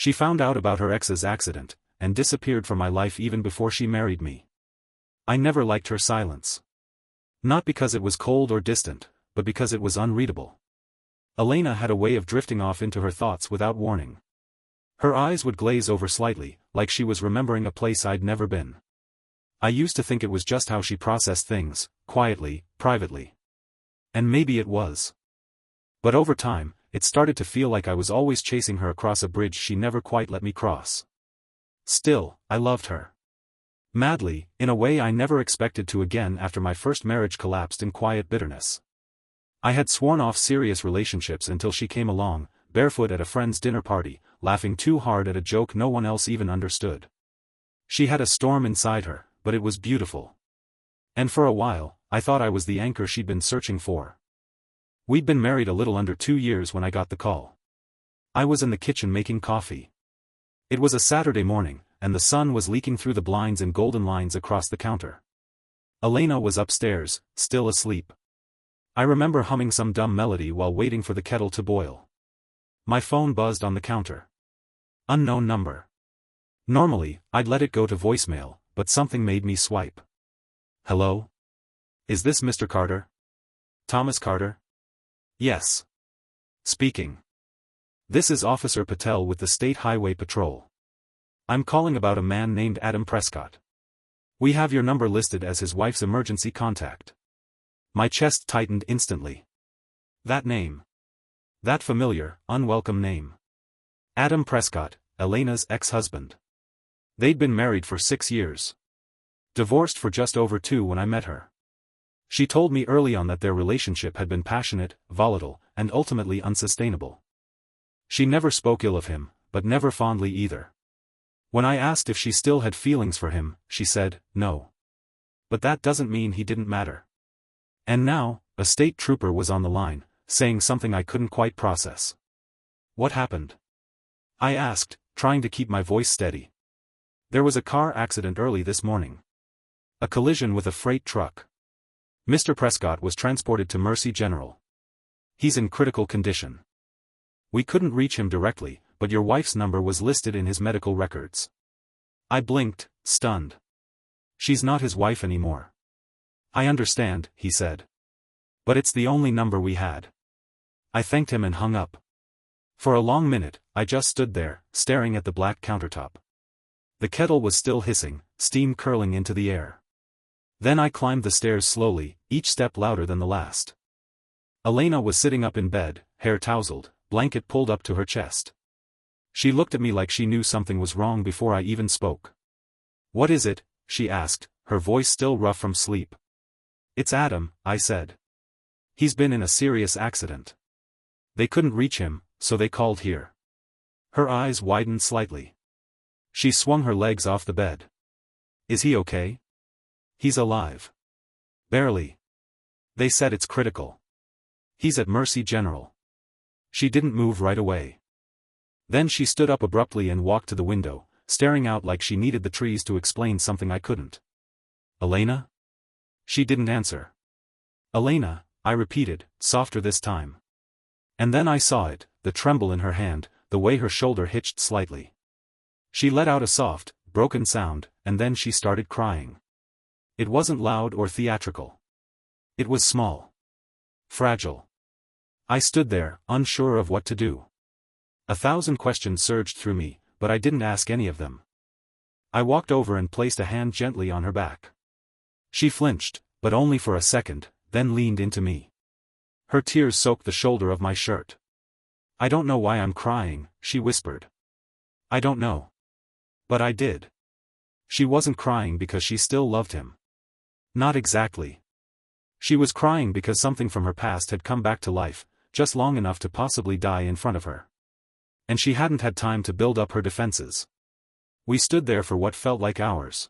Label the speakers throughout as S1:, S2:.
S1: She found out about her ex's accident, and disappeared from my life even before she married me. I never liked her silence. Not because it was cold or distant, but because it was unreadable. Elena had a way of drifting off into her thoughts without warning. Her eyes would glaze over slightly, like she was remembering a place I'd never been. I used to think it was just how she processed things, quietly, privately. And maybe it was. But over time, it started to feel like I was always chasing her across a bridge she never quite let me cross. Still, I loved her. Madly, in a way I never expected to again after my first marriage collapsed in quiet bitterness. I had sworn off serious relationships until she came along, barefoot at a friend's dinner party, laughing too hard at a joke no one else even understood. She had a storm inside her, but it was beautiful. And for a while, I thought I was the anchor she'd been searching for. We'd been married a little under 2 years when I got the call. I was in the kitchen making coffee. It was a Saturday morning, and the sun was leaking through the blinds in golden lines across the counter. Elena was upstairs, still asleep. I remember humming some dumb melody while waiting for the kettle to boil. My phone buzzed on the counter. Unknown number. Normally, I'd let it go to voicemail, but something made me swipe. Hello? Is this Mr. Carter? Thomas Carter? Yes. Speaking. This is Officer Patel with the State Highway Patrol. I'm calling about a man named Adam Prescott. We have your number listed as his wife's emergency contact. My chest tightened instantly. That name. That familiar, unwelcome name. Adam Prescott, Elena's ex-husband. They'd been married for 6 years. Divorced for just over 2 when I met her. She told me early on that their relationship had been passionate, volatile, and ultimately unsustainable. She never spoke ill of him, but never fondly either. When I asked if she still had feelings for him, she said, no. But that doesn't mean he didn't matter. And now, a state trooper was on the line, saying something I couldn't quite process. What happened? I asked, trying to keep my voice steady. There was a car accident early this morning. A collision with a freight truck. Mr. Prescott was transported to Mercy General. He's in critical condition. We couldn't reach him directly, but your wife's number was listed in his medical records. I blinked, stunned. She's not his wife anymore. I understand, he said. But it's the only number we had. I thanked him and hung up. For a long minute, I just stood there, staring at the black countertop. The kettle was still hissing, steam curling into the air. Then I climbed the stairs slowly, each step louder than the last. Elena was sitting up in bed, hair tousled, blanket pulled up to her chest. She looked at me like she knew something was wrong before I even spoke. What is it? She asked, her voice still rough from sleep. It's Adam, I said. He's been in a serious accident. They couldn't reach him, so they called here. Her eyes widened slightly. She swung her legs off the bed. Is he okay? He's alive. Barely. They said it's critical. He's at Mercy General. She didn't move right away. Then she stood up abruptly and walked to the window, staring out like she needed the trees to explain something I couldn't. Elena? She didn't answer. Elena, I repeated, softer this time. And then I saw it, the tremble in her hand, the way her shoulder hitched slightly. She let out a soft, broken sound, and then she started crying. It wasn't loud or theatrical. It was small. Fragile. I stood there, unsure of what to do. 1,000 questions surged through me, but I didn't ask any of them. I walked over and placed a hand gently on her back. She flinched, but only for a second, then leaned into me. Her tears soaked the shoulder of my shirt. I don't know why I'm crying, she whispered. I don't know. But I did. She wasn't crying because she still loved him. Not exactly. She was crying because something from her past had come back to life, just long enough to possibly die in front of her. And she hadn't had time to build up her defenses. We stood there for what felt like hours.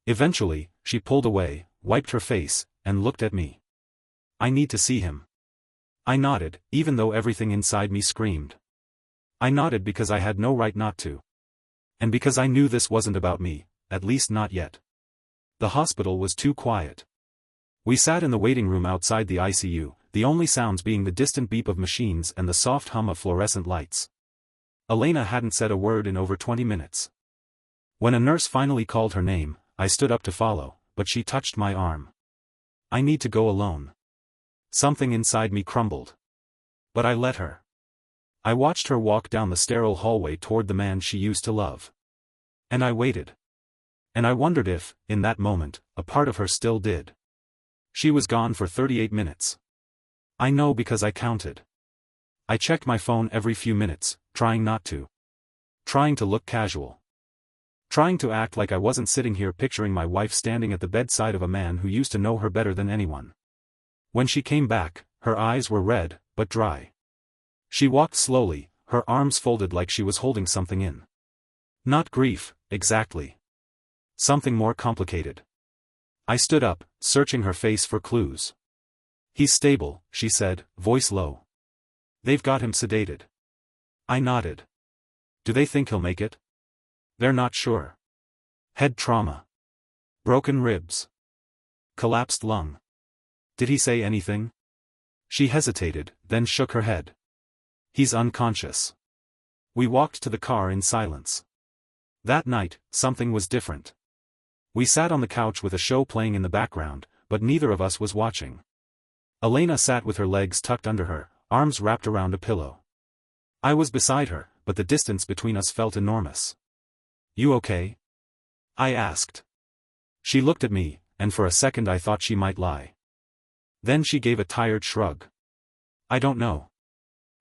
S1: Eventually, she pulled away, wiped her face, and looked at me. I need to see him. I nodded, even though everything inside me screamed. I nodded because I had no right not to. And because I knew this wasn't about me, at least not yet. The hospital was too quiet. We sat in the waiting room outside the ICU, the only sounds being the distant beep of machines and the soft hum of fluorescent lights. Elena hadn't said a word in over 20 minutes. When a nurse finally called her name, I stood up to follow, but she touched my arm. I need to go alone. Something inside me crumbled. But I let her. I watched her walk down the sterile hallway toward the man she used to love. And I waited. And I wondered if, in that moment, a part of her still did. She was gone for 38 minutes. I know because I counted. I checked my phone every few minutes, trying not to. Trying to look casual. Trying to act like I wasn't sitting here picturing my wife standing at the bedside of a man who used to know her better than anyone. When she came back, her eyes were red, but dry. She walked slowly, her arms folded like she was holding something in. Not grief, exactly. Something more complicated. I stood up, searching her face for clues. "He's stable," she said, voice low. "They've got him sedated." I nodded. "Do they think he'll make it?" "They're not sure. Head trauma. Broken ribs. Collapsed lung." "Did he say anything?" She hesitated, then shook her head. "He's unconscious." We walked to the car in silence. That night, something was different. We sat on the couch with a show playing in the background, but neither of us was watching. Elena sat with her legs tucked under her, arms wrapped around a pillow. I was beside her, but the distance between us felt enormous. "You okay?" I asked. She looked at me, and for a second I thought she might lie. Then she gave a tired shrug. "I don't know."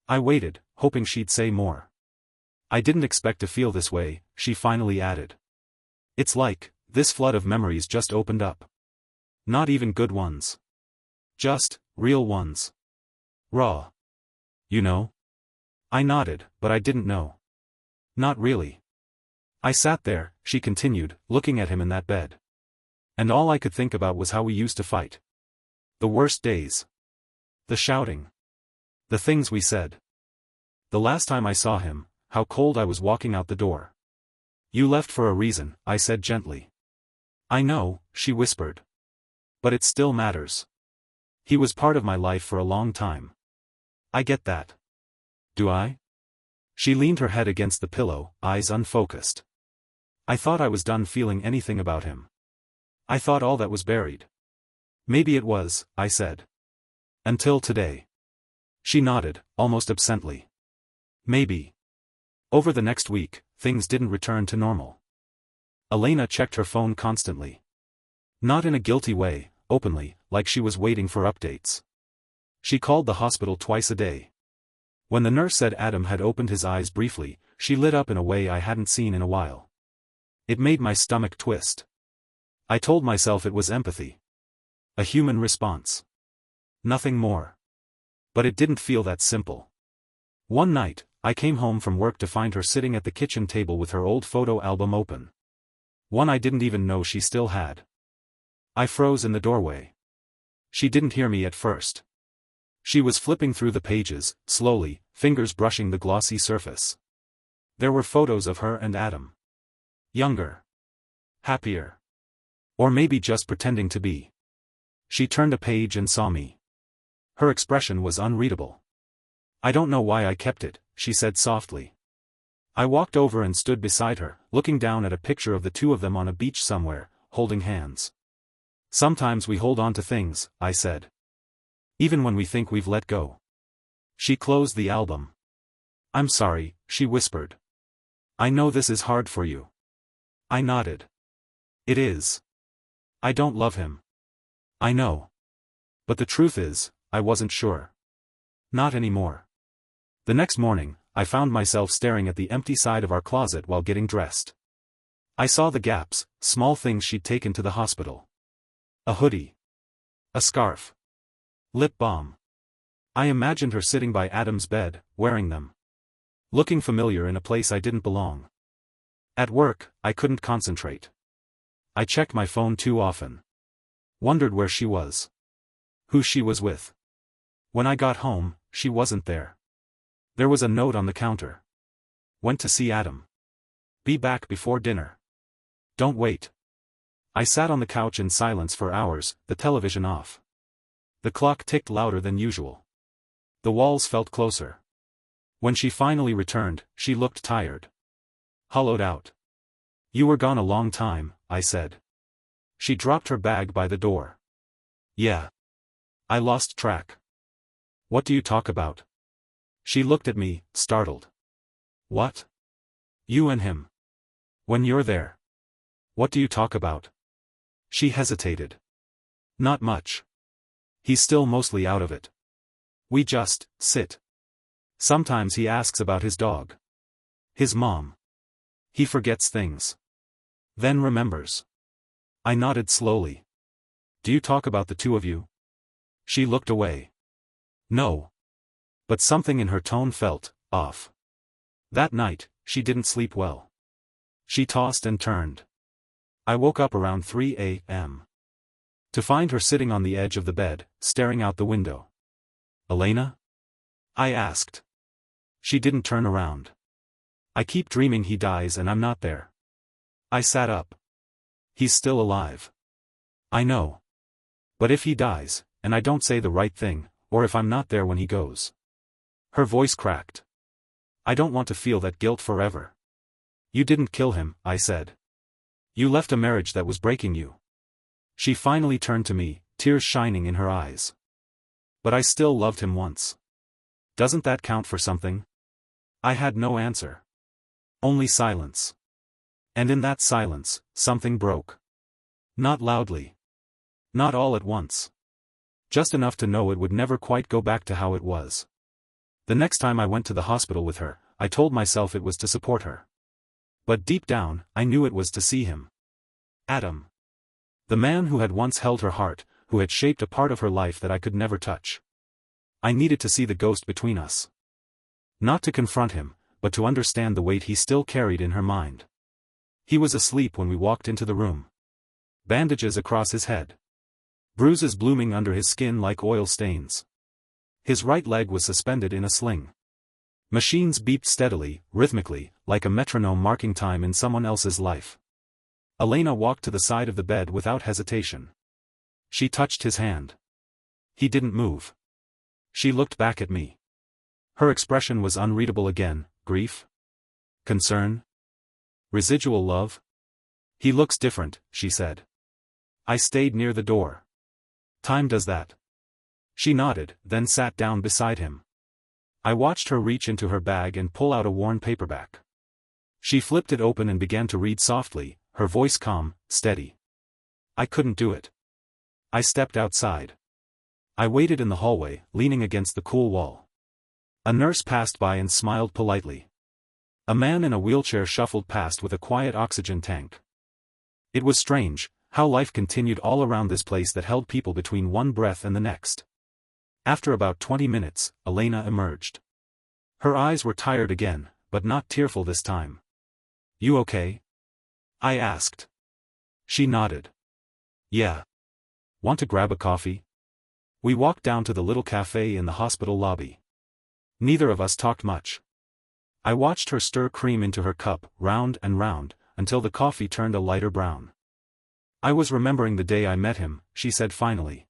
S1: I waited, hoping she'd say more. "I didn't expect to feel this way," she finally added. "It's like, this flood of memories just opened up. Not even good ones. Just, real ones. Raw. You know?" I nodded, but I didn't know. "Not really." I sat there, she continued, looking at him in that bed. And all I could think about was how we used to fight. The worst days. The shouting. The things we said. The last time I saw him, how cold I was walking out the door. "You left for a reason," I said gently. "I know," she whispered. "But it still matters. He was part of my life for a long time." "I get that." "Do I?" She leaned her head against the pillow, eyes unfocused. "I thought I was done feeling anything about him. I thought all that was buried." "Maybe it was," I said. "Until today." She nodded, almost absently. "Maybe." Over the next week, things didn't return to normal. Elena checked her phone constantly. Not in a guilty way, openly, like she was waiting for updates. She called the hospital twice a day. When the nurse said Adam had opened his eyes briefly, she lit up in a way I hadn't seen in a while. It made my stomach twist. I told myself it was empathy. A human response. Nothing more. But it didn't feel that simple. One night, I came home from work to find her sitting at the kitchen table with her old photo album open. One I didn't even know she still had. I froze in the doorway. She didn't hear me at first. She was flipping through the pages, slowly, fingers brushing the glossy surface. There were photos of her and Adam. Younger. Happier. Or maybe just pretending to be. She turned a page and saw me. Her expression was unreadable. "I don't know why I kept it," she said softly. I walked over and stood beside her, looking down at a picture of the two of them on a beach somewhere, holding hands. "Sometimes we hold on to things," I said. "Even when we think we've let go." She closed the album. "I'm sorry," she whispered. "I know this is hard for you." I nodded. "It is. I don't love him. I know. But the truth is, I wasn't sure. Not anymore." The next morning, I found myself staring at the empty side of our closet while getting dressed. I saw the gaps, small things she'd taken to the hospital. A hoodie. A scarf. Lip balm. I imagined her sitting by Adam's bed, wearing them. Looking familiar in a place I didn't belong. At work, I couldn't concentrate. I checked my phone too often. Wondered where she was. Who she was with. When I got home, she wasn't there. There was a note on the counter. "Went to see Adam. Be back before dinner. Don't wait." I sat on the couch in silence for hours, the television off. The clock ticked louder than usual. The walls felt closer. When she finally returned, she looked tired. Hollowed out. You were gone a long time, I said. She dropped her bag by the door. Yeah. I lost track. What do you talk about? She looked at me, startled. What? You and him. When you're there. What do you talk about? She hesitated. Not much. He's still mostly out of it. We just sit. Sometimes he asks about his dog. His mom. He forgets things. Then remembers. I nodded slowly. Do you talk about the two of you? She looked away. No. But something in her tone felt off. That night, she didn't sleep well. She tossed and turned. I woke up around 3 a.m. to find her sitting on the edge of the bed, staring out the window. Elena? I asked. She didn't turn around. I keep dreaming he dies and I'm not there. I sat up. He's still alive. I know. But if he dies, and I don't say the right thing, or if I'm not there when he goes. Her voice cracked. I don't want to feel that guilt forever. You didn't kill him, I said. You left a marriage that was breaking you. She finally turned to me, tears shining in her eyes. But I still loved him once. Doesn't that count for something? I had no answer. Only silence. And in that silence, something broke. Not loudly. Not all at once. Just enough to know it would never quite go back to how it was. The next time I went to the hospital with her, I told myself it was to support her. But deep down, I knew it was to see him. Adam. The man who had once held her heart, who had shaped a part of her life that I could never touch. I needed to see the ghost between us. Not to confront him, but to understand the weight he still carried in her mind. He was asleep when we walked into the room. Bandages across his head. Bruises blooming under his skin like oil stains. His right leg was suspended in a sling. Machines beeped steadily, rhythmically, like a metronome marking time in someone else's life. Elena walked to the side of the bed without hesitation. She touched his hand. He didn't move. She looked back at me. Her expression was unreadable again, grief? Concern? Residual love? He looks different, she said. I stayed near the door. Time does that. She nodded, then sat down beside him. I watched her reach into her bag and pull out a worn paperback. She flipped it open and began to read softly, her voice calm, steady. I couldn't do it. I stepped outside. I waited in the hallway, leaning against the cool wall. A nurse passed by and smiled politely. A man in a wheelchair shuffled past with a quiet oxygen tank. It was strange, how life continued all around this place that held people between one breath and the next. After about 20 minutes, Elena emerged. Her eyes were tired again, but not tearful this time. You okay? I asked. She nodded. Yeah. Want to grab a coffee? We walked down to the little cafe in the hospital lobby. Neither of us talked much. I watched her stir cream into her cup, round and round, until the coffee turned a lighter brown. I was remembering the day I met him, she said finally.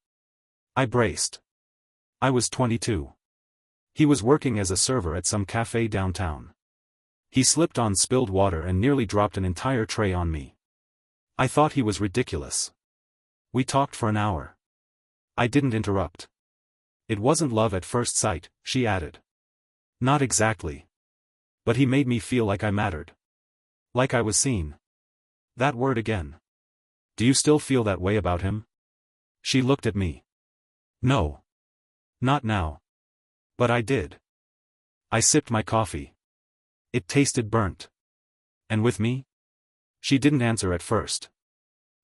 S1: I braced. I was 22. He was working as a server at some cafe downtown. He slipped on spilled water and nearly dropped an entire tray on me. I thought he was ridiculous. We talked for an hour. I didn't interrupt. It wasn't love at first sight, she added. Not exactly. But he made me feel like I mattered. Like I was seen. That word again. Do you still feel that way about him? She looked at me. No. Not now. But I did. I sipped my coffee. It tasted burnt. And with me? She didn't answer at first.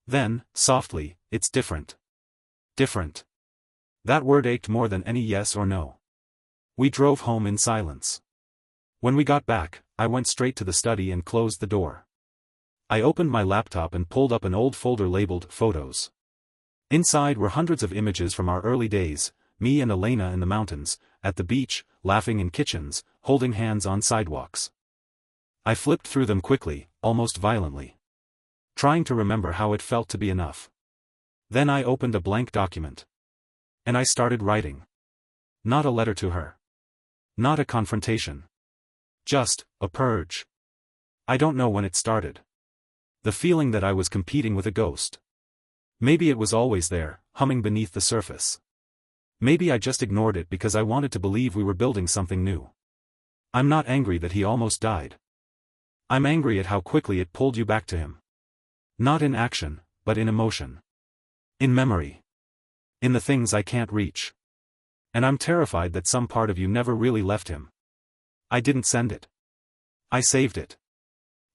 S1: Then, softly, it's different. Different. That word ached more than any yes or no. We drove home in silence. When we got back, I went straight to the study and closed the door. I opened my laptop and pulled up an old folder labeled Photos. Inside were hundreds of images from our early days, me and Elena in the mountains, at the beach, laughing in kitchens, holding hands on sidewalks. I flipped through them quickly, almost violently. Trying to remember how it felt to be enough. Then I opened a blank document. And I started writing. Not a letter to her. Not a confrontation. Just a purge. I don't know when it started. The feeling that I was competing with a ghost. Maybe it was always there, humming beneath the surface. Maybe I just ignored it because I wanted to believe we were building something new. I'm not angry that he almost died. I'm angry at how quickly it pulled you back to him. Not in action, but in emotion. In memory. In the things I can't reach. And I'm terrified that some part of you never really left him. I didn't send it. I saved it.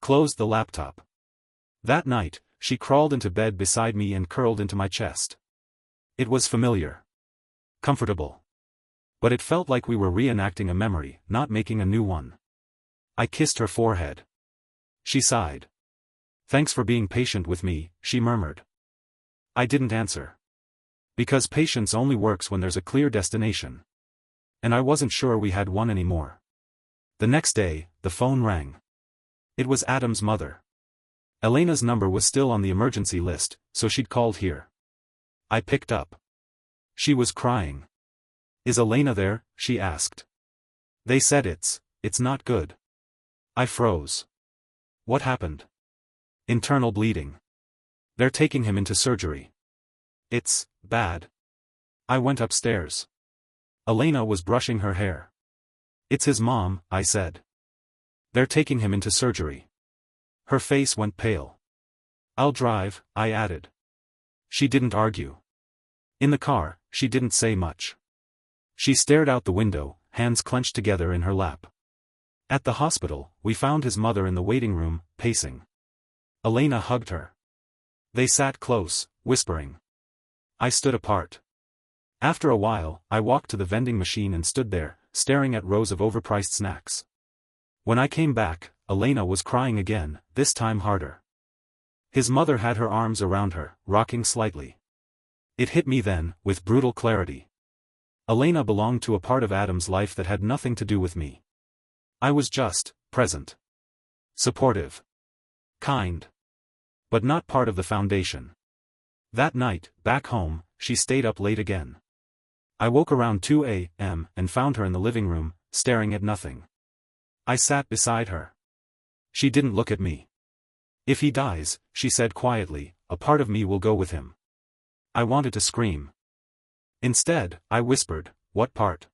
S1: Closed the laptop. That night, she crawled into bed beside me and curled into my chest. It was familiar. Comfortable. But it felt like we were reenacting a memory, not making a new one. I kissed her forehead. She sighed. Thanks for being patient with me, she murmured. I didn't answer. Because patience only works when there's a clear destination. And I wasn't sure we had one anymore. The next day, the phone rang. It was Adam's mother. Elena's number was still on the emergency list, so she'd called here. I picked up. She was crying. Is Elena there? She asked. They said it's not good. I froze. What happened? Internal bleeding. They're taking him into surgery. It's bad. I went upstairs. Elena was brushing her hair. It's his mom, I said. They're taking him into surgery. Her face went pale. I'll drive, I added. She didn't argue. In the car, she didn't say much. She stared out the window, hands clenched together in her lap. At the hospital, we found his mother in the waiting room, pacing. Elena hugged her. They sat close, whispering. I stood apart. After a while, I walked to the vending machine and stood there, staring at rows of overpriced snacks. When I came back, Elena was crying again, this time harder. His mother had her arms around her, rocking slightly. It hit me then, with brutal clarity. Elena belonged to a part of Adam's life that had nothing to do with me. I was just present. Supportive. Kind. But not part of the foundation. That night, back home, she stayed up late again. I woke around 2 a.m. and found her in the living room, staring at nothing. I sat beside her. She didn't look at me. If he dies, she said quietly, a part of me will go with him. I wanted to scream. Instead, I whispered, what part?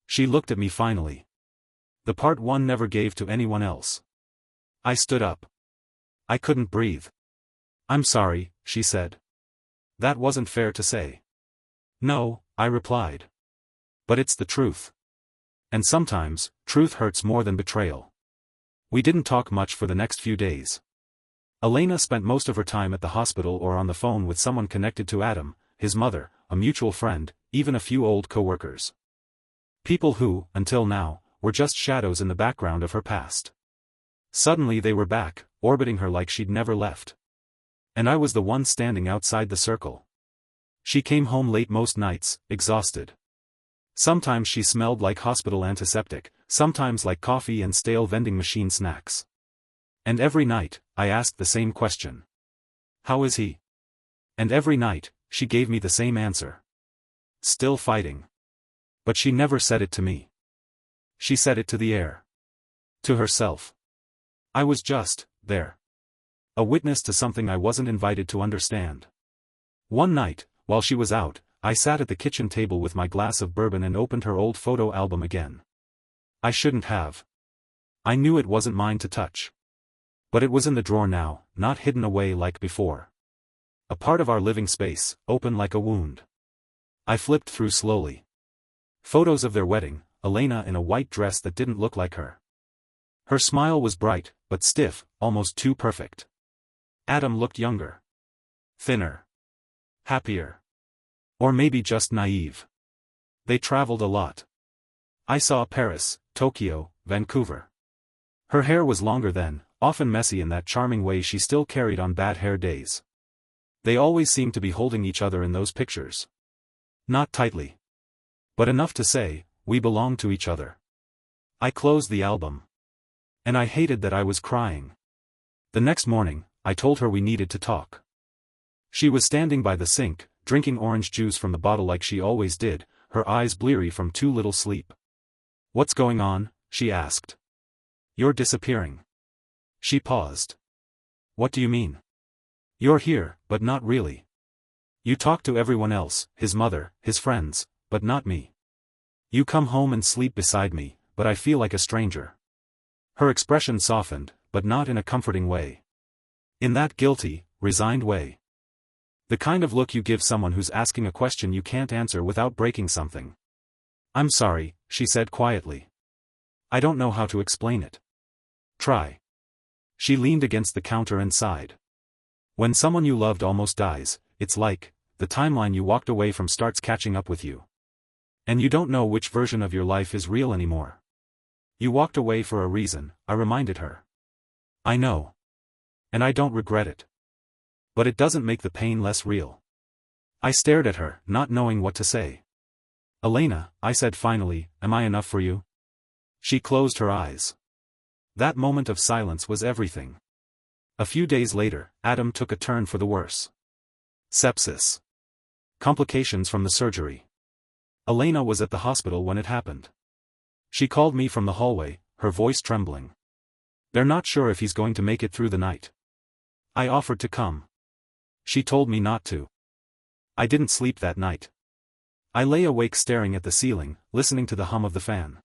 S1: She looked at me finally. The part one never gave to anyone else. I stood up. I couldn't breathe. I'm sorry, she said. That wasn't fair to say. No, I replied. But it's the truth. And sometimes, truth hurts more than betrayal. We didn't talk much for the next few days. Elena spent most of her time at the hospital or on the phone with someone connected to Adam, his mother, a mutual friend, even a few old co-workers. People who, until now, were just shadows in the background of her past. Suddenly they were back, orbiting her like she'd never left. And I was the one standing outside the circle. She came home late most nights, exhausted. Sometimes she smelled like hospital antiseptic, sometimes like coffee and stale vending machine snacks. And every night, I asked the same question. How is he? And every night, she gave me the same answer. Still fighting. But she never said it to me. She said it to the air. To herself. I was just there. A witness to something I wasn't invited to understand. One night, while she was out, I sat at the kitchen table with my glass of bourbon and opened her old photo album again. I shouldn't have. I knew it wasn't mine to touch. But it was in the drawer now, not hidden away like before. A part of our living space, open like a wound. I flipped through slowly. Photos of their wedding, Elena in a white dress that didn't look like her. Her smile was bright, but stiff, almost too perfect. Adam looked younger. Thinner. Happier. Or maybe just naive. They traveled a lot. I saw Paris, Tokyo, Vancouver. Her hair was longer then, often messy in that charming way she still carried on bad hair days. They always seemed to be holding each other in those pictures. Not tightly. But enough to say, we belong to each other. I closed the album. And I hated that I was crying. The next morning, I told her we needed to talk. She was standing by the sink, drinking orange juice from the bottle like she always did, her eyes bleary from too little sleep. What's going on? She asked. You're disappearing. She paused. What do you mean? You're here, but not really. You talk to everyone else, his mother, his friends, but not me. You come home and sleep beside me, but I feel like a stranger. Her expression softened, but not in a comforting way. In that guilty, resigned way. The kind of look you give someone who's asking a question you can't answer without breaking something. I'm sorry, she said quietly. I don't know how to explain it. Try. She leaned against the counter and sighed. When someone you loved almost dies, it's like, the timeline you walked away from starts catching up with you. And you don't know which version of your life is real anymore. You walked away for a reason, I reminded her. I know. And I don't regret it. But it doesn't make the pain less real. I stared at her, not knowing what to say. Elena, I said finally, am I enough for you? She closed her eyes. That moment of silence was everything. A few days later, Adam took a turn for the worse. Sepsis. Complications from the surgery. Elena was at the hospital when it happened. She called me from the hallway, her voice trembling. They're not sure if he's going to make it through the night. I offered to come. She told me not to. I didn't sleep that night. I lay awake staring at the ceiling, listening to the hum of the fan.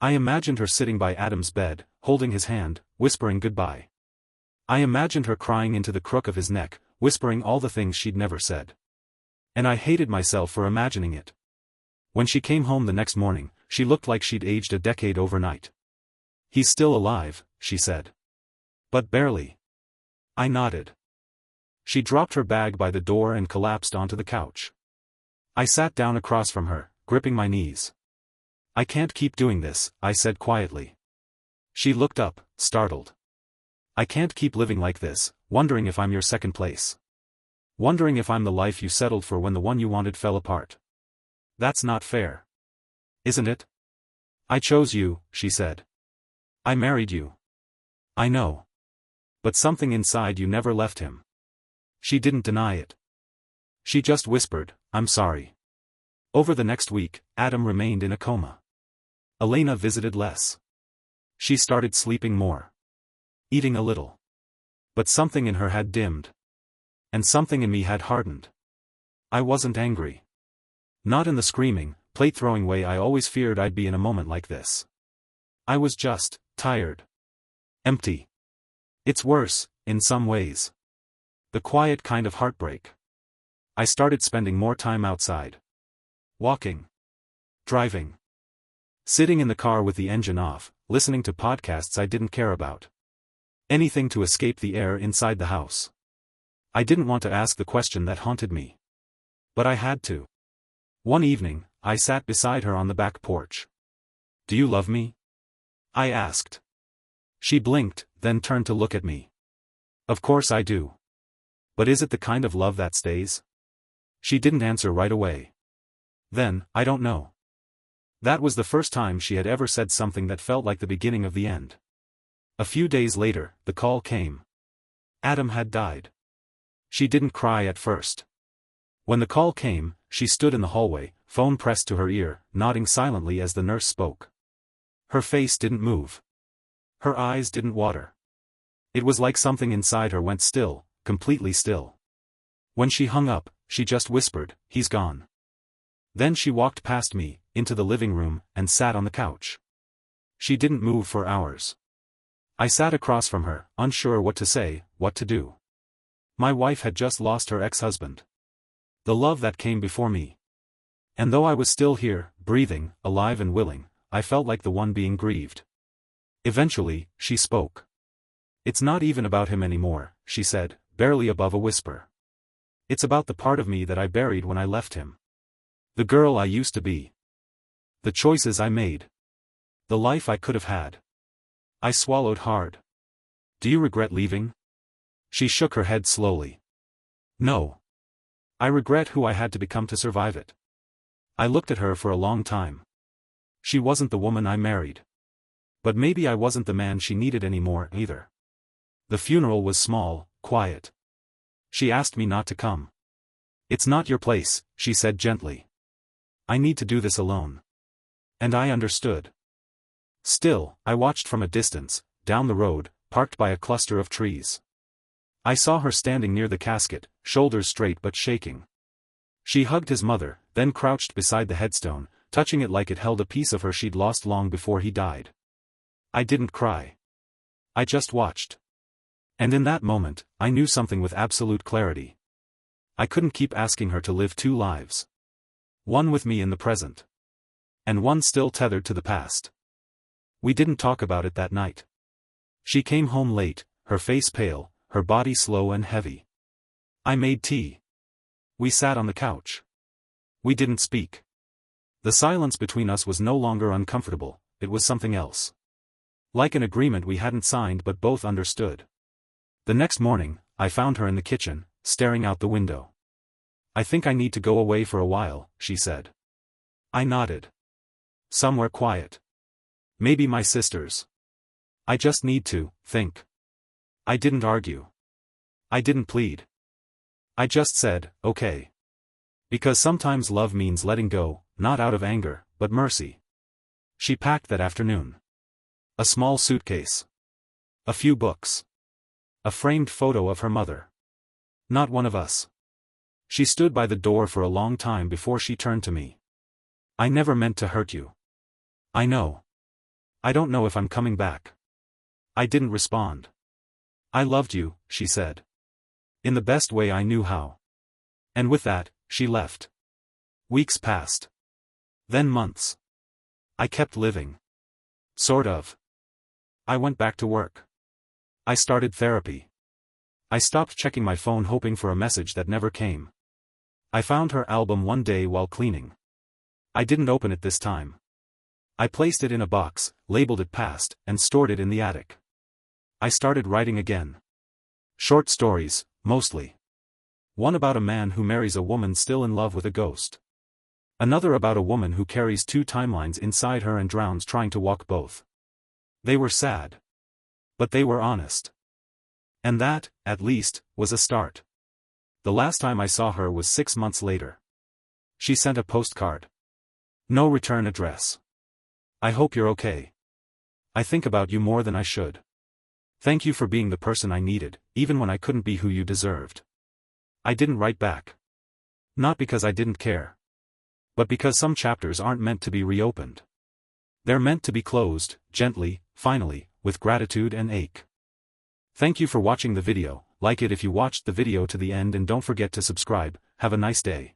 S1: I imagined her sitting by Adam's bed, holding his hand, whispering goodbye. I imagined her crying into the crook of his neck, whispering all the things she'd never said. And I hated myself for imagining it. When she came home the next morning, she looked like she'd aged a decade overnight. He's still alive, she said. But barely. I nodded. She dropped her bag by the door and collapsed onto the couch. I sat down across from her, gripping my knees. I can't keep doing this, I said quietly. She looked up, startled. I can't keep living like this, wondering if I'm your second place. Wondering if I'm the life you settled for when the one you wanted fell apart. That's not fair. Isn't it? I chose you, she said. I married you. I know. But something inside you never left him. She didn't deny it. She just whispered, I'm sorry. Over the next week, Adam remained in a coma. Elena visited less. She started sleeping more. Eating a little. But something in her had dimmed. And something in me had hardened. I wasn't angry. Not in the screaming, plate-throwing way I always feared I'd be in a moment like this. I was just tired. Empty. It's worse, in some ways. The quiet kind of heartbreak. I started spending more time outside. Walking. Driving. Sitting in the car with the engine off, listening to podcasts I didn't care about. Anything to escape the air inside the house. I didn't want to ask the question that haunted me. But I had to. One evening, I sat beside her on the back porch. Do you love me? I asked. She blinked, then turned to look at me. Of course I do. But is it the kind of love that stays? She didn't answer right away. Then, I don't know. That was the first time she had ever said something that felt like the beginning of the end. A few days later, the call came. Adam had died. She didn't cry at first. When the call came, she stood in the hallway, phone pressed to her ear, nodding silently as the nurse spoke. Her face didn't move. Her eyes didn't water. It was like something inside her went still, completely still. When she hung up, she just whispered, he's gone. Then she walked past me, into the living room, and sat on the couch. She didn't move for hours. I sat across from her, unsure what to say, what to do. My wife had just lost her ex-husband. The love that came before me. And though I was still here, breathing, alive and willing, I felt like the one being grieved. Eventually, she spoke. It's not even about him anymore, she said, barely above a whisper. It's about the part of me that I buried when I left him. The girl I used to be. The choices I made. The life I could have had. I swallowed hard. Do you regret leaving? She shook her head slowly. No. I regret who I had to become to survive it. I looked at her for a long time. She wasn't the woman I married. But maybe I wasn't the man she needed anymore either. The funeral was small, quiet. She asked me not to come. It's not your place, she said gently. I need to do this alone. And I understood. Still, I watched from a distance, down the road, parked by a cluster of trees. I saw her standing near the casket, shoulders straight but shaking. She hugged his mother, then crouched beside the headstone, touching it like it held a piece of her she'd lost long before he died. I didn't cry. I just watched. And in that moment, I knew something with absolute clarity. I couldn't keep asking her to live two lives. One with me in the present. And one still tethered to the past. We didn't talk about it that night. She came home late, her face pale, her body slow and heavy. I made tea. We sat on the couch. We didn't speak. The silence between us was no longer uncomfortable, it was something else. Like an agreement we hadn't signed but both understood. The next morning, I found her in the kitchen, staring out the window. I think I need to go away for a while, she said. I nodded. Somewhere quiet. Maybe my sister's. I just need to think. I didn't argue. I didn't plead. I just said, okay. Because sometimes love means letting go, not out of anger, but mercy. She packed that afternoon. A small suitcase. A few books. A framed photo of her mother. Not one of us. She stood by the door for a long time before she turned to me. I never meant to hurt you. I know. I don't know if I'm coming back. I didn't respond. I loved you, she said. In the best way I knew how. And with that, she left. Weeks passed. Then months. I kept living. Sort of. I went back to work. I started therapy. I stopped checking my phone hoping for a message that never came. I found her album one day while cleaning. I didn't open it this time. I placed it in a box, labeled it past, and stored it in the attic. I started writing again. Short stories, mostly. One about a man who marries a woman still in love with a ghost. Another about a woman who carries two timelines inside her and drowns trying to walk both. They were sad. But they were honest. And that, at least, was a start. The last time I saw her was 6 months later. She sent a postcard. No return address. I hope you're okay. I think about you more than I should. Thank you for being the person I needed, even when I couldn't be who you deserved. I didn't write back. Not because I didn't care. But because some chapters aren't meant to be reopened. They're meant to be closed, gently, finally, with gratitude and ache. Thank you for watching the video, like it if you watched the video to the end and don't forget to subscribe. Have a nice day.